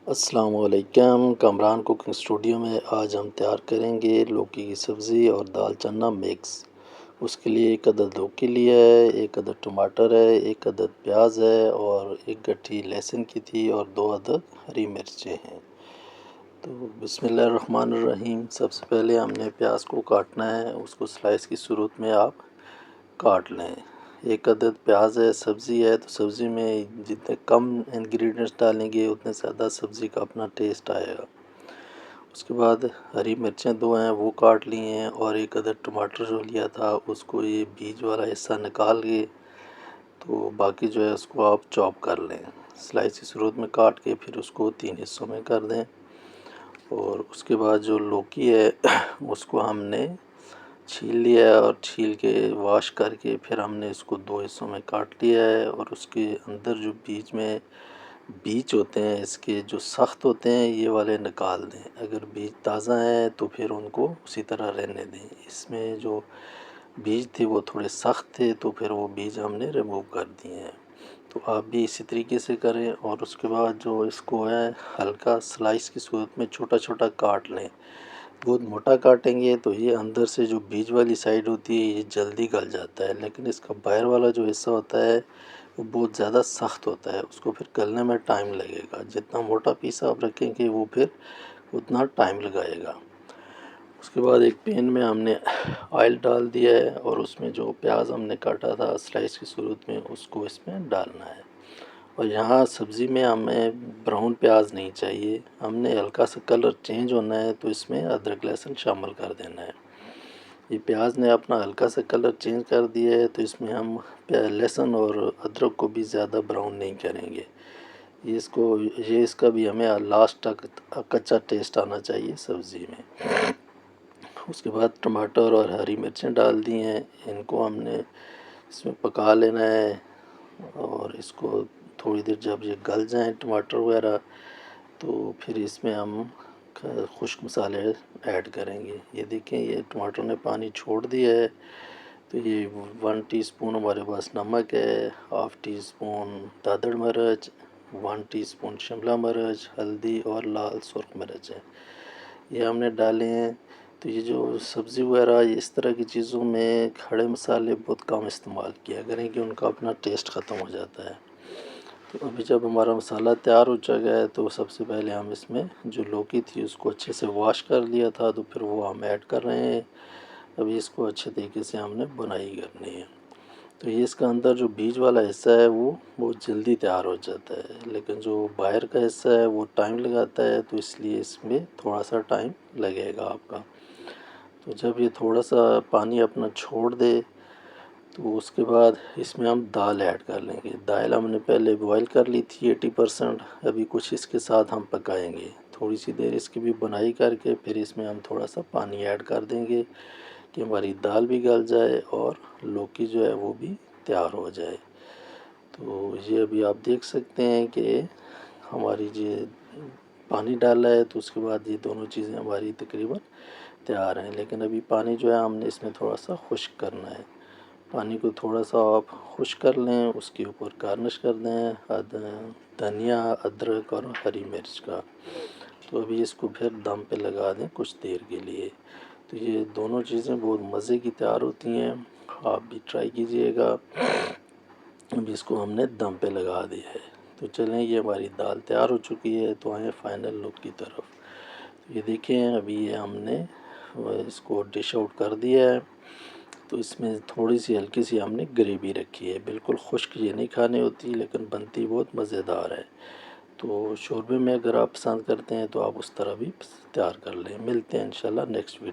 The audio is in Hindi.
अस्सलाम वालेकुम। कमरान कुकिंग स्टूडियो में आज हम तैयार करेंगे लौकी की सब्ज़ी और दाल चना मिक्स। उसके लिए 1 अदद लौकी लिया है, 1 अदद टमाटर है, 1 अदद प्याज है और 1 गट्ठी लहसुन की थी और 2 अदद हरी मिर्चें हैं। तो बिस्मिल्लाहिर्रहमानिर्रहीम। सबसे पहले हमने प्याज को काटना है, उसको स्लाइस की सूरत में आप काट लें। 1 अदद प्याज है, सब्ज़ी है तो सब्ज़ी में जितने कम इंग्रेडिएंट्स डालेंगे उतने ज़्यादा सब्ज़ी का अपना टेस्ट आएगा। उसके बाद हरी मिर्चें 2 हैं वो काट ली हैं और 1 अदद टमाटर जो लिया था उसको ये बीज वाला हिस्सा निकाल के तो बाकी जो है उसको आप चॉप कर लें। स्लाइस की सूरत में काट के फिर उसको 3 हिस्सों में कर दें। और उसके बाद जो लौकी है उसको हमने छील लिया है और छील के वॉश करके फिर हमने इसको 2 हिस्सों में काट लिया है और उसके अंदर जो बीज होते हैं इसके जो सख्त होते हैं ये वाले निकाल दें। अगर बीज ताज़ा हैं तो फिर उनको उसी तरह रहने दें। इसमें जो बीज थे वो थोड़े सख्त थे तो फिर वो बीज हमने रिमूव कर दिए हैं। तो आप भी इसी तरीके से करें और उसके बाद जो इसको है हल्का स्लाइस की सूरत में छोटा छोटा काट लें। बहुत मोटा काटेंगे तो ये अंदर से जो बीज वाली साइड होती है ये जल्दी गल जाता है, लेकिन इसका बाहर वाला जो हिस्सा होता है वो बहुत ज़्यादा सख्त होता है, उसको फिर गलने में टाइम लगेगा। जितना मोटा पीस आप रखेंगे वो फिर उतना टाइम लगाएगा। उसके बाद एक पैन में हमने ऑयल डाल दिया है और उसमें जो प्याज हमने काटा था स्लाइस की सूरत में उसको इसमें डालना है। और यहाँ सब्ज़ी में हमें ब्राउन प्याज नहीं चाहिए, हमने हल्का सा कलर चेंज होना है तो इसमें अदरक लहसुन शामिल कर देना है। ये प्याज ने अपना हल्का सा कलर चेंज कर दिया है तो इसमें हम लहसुन और अदरक को भी ज़्यादा ब्राउन नहीं करेंगे। ये इसका भी हमें लास्ट तक कच्चा टेस्ट आना चाहिए सब्ज़ी में। उसके बाद टमाटर और हरी मिर्चें डाल दी हैं, इनको हमने इसमें पका लेना है और इसको थोड़ी देर जब ये गल जाएं टमाटर वगैरह तो फिर इसमें हम खुश्क मसाले ऐड करेंगे। ये देखें ये टमाटर ने पानी छोड़ दिया है तो ये 1 टीस्पून हमारे पास नमक है, हाफ़ टी स्पून दादड़ मिर्च, 1 टीस्पून शिमला मिर्च, हल्दी और लाल सुर्ख मिर्च है, ये हमने डाले हैं। तो ये जो सब्ज़ी वगैरह इस तरह की चीज़ों में खड़े मसाले बहुत कम इस्तेमाल किया करें कि उनका अपना टेस्ट ख़त्म हो जाता है। तो अभी जब हमारा मसाला तैयार हो चुका है तो सबसे पहले हम इसमें जो लौकी थी उसको अच्छे से वॉश कर लिया था तो फिर वो हम ऐड कर रहे हैं। अभी इसको अच्छे तरीके से हमने बुनाई करनी है। तो ये इसका अंदर जो बीज वाला हिस्सा है वो बहुत जल्दी तैयार हो जाता है, लेकिन जो बाहर का हिस्सा है वो टाइम लगाता है तो इसलिए इसमें थोड़ा सा टाइम लगेगा आपका। तो जब ये थोड़ा सा पानी अपना छोड़ दे तो उसके बाद इसमें हम दाल ऐड कर लेंगे। दाल हमने पहले बॉईल कर ली थी 80%, अभी कुछ इसके साथ हम पकाएंगे। थोड़ी सी देर इसकी भी बुनाई करके फिर इसमें हम थोड़ा सा पानी ऐड कर देंगे कि हमारी दाल भी गल जाए और लौकी जो है वो भी तैयार हो जाए। तो ये अभी आप देख सकते हैं कि हमारी जो पानी डाला है तो उसके बाद ये दोनों चीज़ें हमारी तकरीबन तैयार हैं, लेकिन अभी पानी जो है हमने इसमें थोड़ा सा खुश्क करना है। पानी को थोड़ा सा आप खुश्क कर लें, उसके ऊपर गार्निश कर दें धनिया, अदरक और हरी मिर्च का। तो अभी इसको फिर दम पे लगा दें कुछ देर के लिए। तो ये दोनों चीज़ें बहुत मज़े की तैयार होती हैं, आप भी ट्राई कीजिएगा। अभी इसको हमने दम पे लगा दिया है। तो चलें ये हमारी दाल तैयार हो चुकी है तो आएँ फाइनल लुक की तरफ। तो ये देखें अभी ये हमने इसको डिश आउट कर दिया है। तो इसमें थोड़ी सी हल्की सी हमने ग्रेवी रखी है, बिल्कुल खुश्क ये नहीं खानी होती लेकिन बनती बहुत मज़ेदार है। तो शोरबे में अगर आप पसंद करते हैं तो आप उस तरह भी तैयार कर लें। मिलते हैं इंशाल्लाह नेक्स्ट वीडियो।